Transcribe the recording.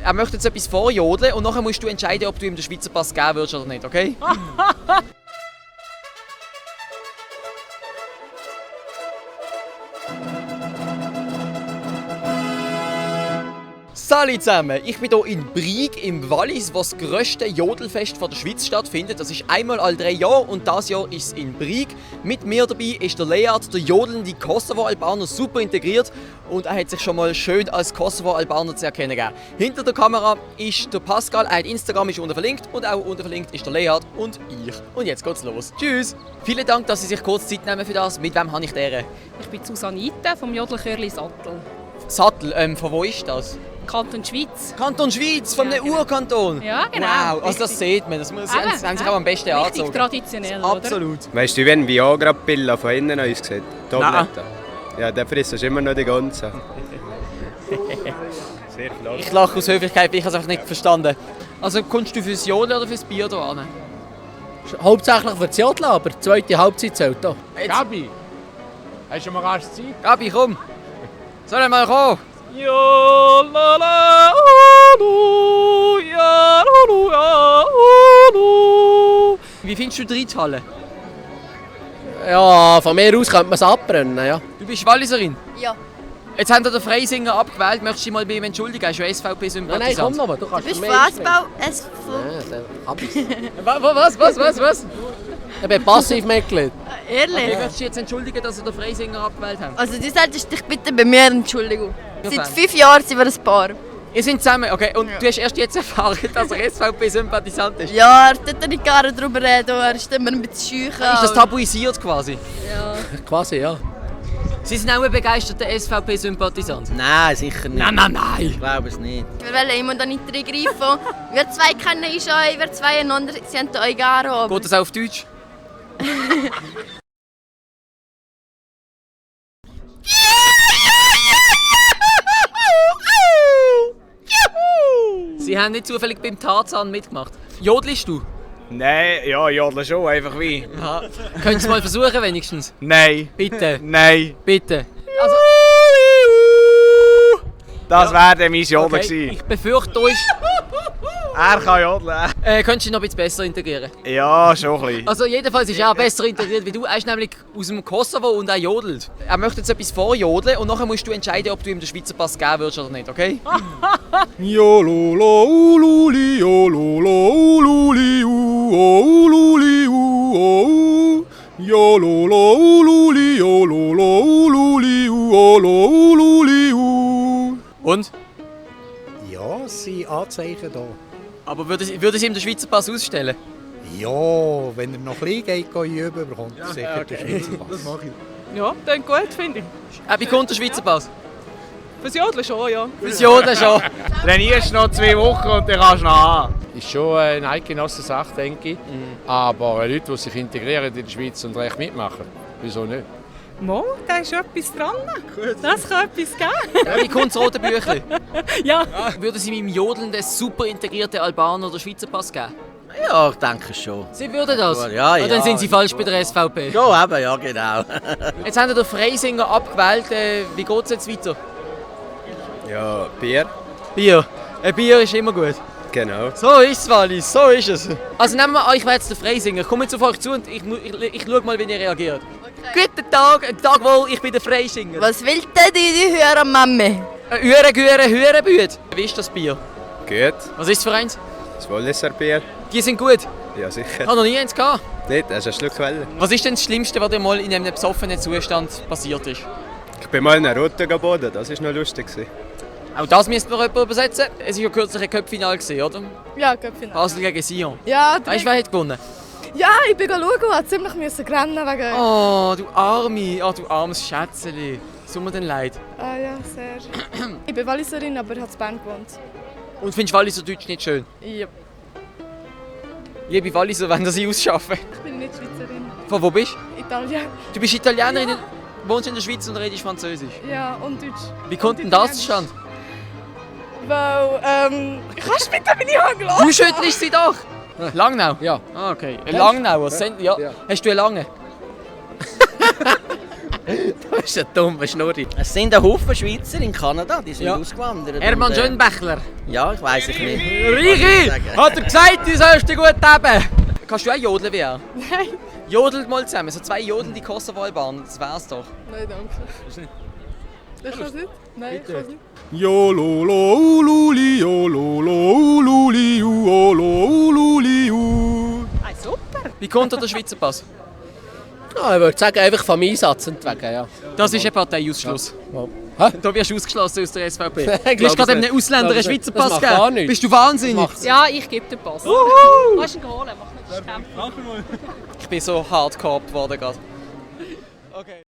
Er möchte jetzt etwas vorjodeln und nachher musst du entscheiden, ob du ihm den Schweizer Pass geben würdest oder nicht, okay? Salut zusammen! Ich bin hier in Brieg im Wallis, wo das grösste Jodelfest der Schweiz stattfindet. Das ist einmal alle 3 Jahre und dieses Jahr ist es in Brieg. Mit mir dabei ist der Lead, der jodelnde Kosovo-Albaner, super integriert und er hat sich schon mal schön als Kosovo-Albaner zu erkennen gegeben. Hinter der Kamera ist der Pascal, er hat Instagram, ist unten verlinkt und auch unten verlinkt ist der Lead und ich. Und jetzt geht's los. Tschüss! Vielen Dank, dass Sie sich kurz Zeit nehmen für das. Mit wem habe ich die Ehre? Ich bin Susanite vom Jodelchörli Sattel. Sattel, von wo ist das? Kanton Schweiz. Kanton Schweiz, von einem genau. Urkanton? Ja, genau. Wow, also das sieht man. Das haben sich auch am besten richtig angezogen. Traditionell, Absolut. Weißt du, wie ein Viagra-Pille von innen aussieht? Tablette. Ja, der frisst immer noch die ganze. Sehr klar. Ich lache aus Höflichkeit, ich habe es einfach nicht verstanden. Also kommst du fürs Jodeln oder fürs Bier hier an? Hauptsächlich für das Jodeln, aber die zweite Halbzeit zählt hier. Gabi, hast du mal rasch Zeit? Gabi, komm! Soll ich mal kommen? Ja, la la, lu, ja, lu, ja, lu. Wie findest du die Reithalle? Ja, von mir aus könnte man es abbrennen, ja. Du bist Walliserin? Ja. Jetzt haben wir den Freisinger abgewählt. Möchtest du dich mal bei ihm entschuldigen? Er ist ja SVP-Sympathisant. Nein, komm noch, du kannst Du bist für mich Fußball, SV. Ja, dann hab ich's. Was? Ich bin Passivmitglied. Wie Ehrlich? möchtest du dich jetzt entschuldigen, dass wir den Freisinger abgewählt haben? Also du solltest dich bitte bei mir entschuldigen. Ja, Seit fein. 5 Jahren sind wir ein Paar. Ihr seid zusammen, okay. Und du hast erst jetzt erfahren, dass er SVP-Sympathisant ist. Ja, er tut nicht gerne darüber reden, er ist immer ein bisschen schüch. Ist das tabuisiert quasi? Quasi, ja. Sie sind auch ein begeisterter SVP-Sympathisant? Nein, sicher nicht. Nein! Ich glaube es nicht. Wir wollen immer da nicht reingreifen. Wir zwei kennen uns euch, wir zwei einander, sie haben euch gerne. Aber Geht das auch auf Deutsch? Sie haben nicht zufällig beim Tarzan mitgemacht. Jodelst du? Nein, ja, jodle schon, einfach wie. Ja. Könntest du mal versuchen wenigstens? Nein, Bitte, nein. bitte. Also, Das wäre dann mein Jodeln okay. gewesen. Ich befürchte, du ist... Er kann jodeln. Könntest du dich noch ein bisschen besser integrieren? Ja, schon ein bisschen. Also jedenfalls ist er besser integriert wie du. Er ist nämlich aus dem Kosovo und er jodelt. Er möchte jetzt etwas vorjodeln und nachher musst du entscheiden, ob du ihm den Schweizer Pass geben würdest oder nicht, okay? Yololo ululi yololo ululi ululi yololo ululi yololo ululi ululi. Und? Ja, es sind Anzeichen da. Aber würde sie ihm den Schweizer Pass ausstellen? Ja, wenn er noch ein bisschen geht üben, bekommt er sicher den Schweizer Pass. Ja, klingt gut, finde ich. Er bekommt den Schweizer Pass. Fürs Jodeln schon, ja. Fürs Jodeln schon. Trainierst noch 2 Wochen und dann kannst du noch haben. Ist schon eine eidgenossen Sache, denke ich. Aber Leute, die sich integrieren in der Schweiz und recht mitmachen, wieso nicht? Mo, da ist etwas dran. Das kann etwas geben. Wie kommt das rote Büchlein? Ja. Würde sie meinem jodelnden, super integrierten Albaner den Schweizer Pass geben? Ja, ich denke schon. Sie würden das? Gut, ja, Dann ja. sind Sie falsch bei der SVP. Ja, eben, ja, genau. Jetzt haben wir den Freisinger abgewählt. Wie geht es jetzt weiter? Ja, Bier. Bier. Ein Bier ist immer gut. Genau. So ist es, Wallis, so ist es. Also nehmen wir an, ich wäre jetzt der Freisinger. Ich komme jetzt auf euch zu und ich schaue mal, wie ihr reagiert. Guten Tag wohl, ich bin der Freisinger. was will denn die hören, Mami? Hürenbüt. Wie ist das Bier? Gut. Was ist es für eins? Das Walliser Bier. Die sind gut. Ja, Ich sicher. habe noch nie eins gehabt. Nicht, das ist ein Schluck Quelle. Was ist denn das Schlimmste, was dir mal in einem besoffenen Zustand passiert ist? Ich bin mal in einer Route geboten, das war noch lustig. Auch das müsste man jemand übersetzen. Es war ja kürzlich ein Cup-Final, oder? Ja, Köpfchen. Basel gegen Sion. Ja, Weißt du, wer hat gewonnen? ja, ich bin schauen und musste ziemlich rennen wegen... Oh, du Arme. Oh, du armes Schätzeli. Es tut mir denn leid. Ah ja, sehr. Ich bin Walliserin, aber ich habe in Bern gewohnt. Und findest du Walliser Deutsch nicht schön? Ja. Liebe Walliser, wenn sie ausschaffen. Ich bin nicht Schweizerin. Von wo bist Italien. du? Du bist Italienerin, wohnst in der Schweiz und redest Französisch. Ja, und Deutsch. Wie kommt denn das zustande? Weil, kannst du bitte meine Hand lassen? Du schüttelst sie doch! Langnau? Ja. Ah, okay. Langnauer. Ja. Ja. Hast du eine lange? Das ist eine dumme Schnurri. Es sind ein Haufen Schweizer in Kanada, die sind ausgewandert. Hermann und, Schönbächler. Ja, ich weiss ich nicht. Richi! Hat er gesagt, du sollst dich gut haben? Kannst du auch jodeln wie er? Nein. Jodelt mal zusammen, so 2 jodelnde Kosovo-Albaner, das wär's doch. Nein, danke. Das kannst du nicht? Nein, ich kann nicht. Jololo-ululi, jololo-ululi, jololo-ululi. Super. Wie kommt der Schweizer Pass? Ja, ich würde sagen, einfach vom Einsatz entwegen, ja. Das ist ein Parteiausschluss. Hä? Da wirst du ausgeschlossen aus der SVP. Ich Du hast glaub, gerade das einem Ausländer einen das- Schweizer das Pass macht gar gegeben. nichts. Bist du wahnsinnig? Ja, ich gebe den Pass. Kannst du ihn holen, mach nicht das Kämpfen. Ich bin so hart gehabt worden gerade. Okay.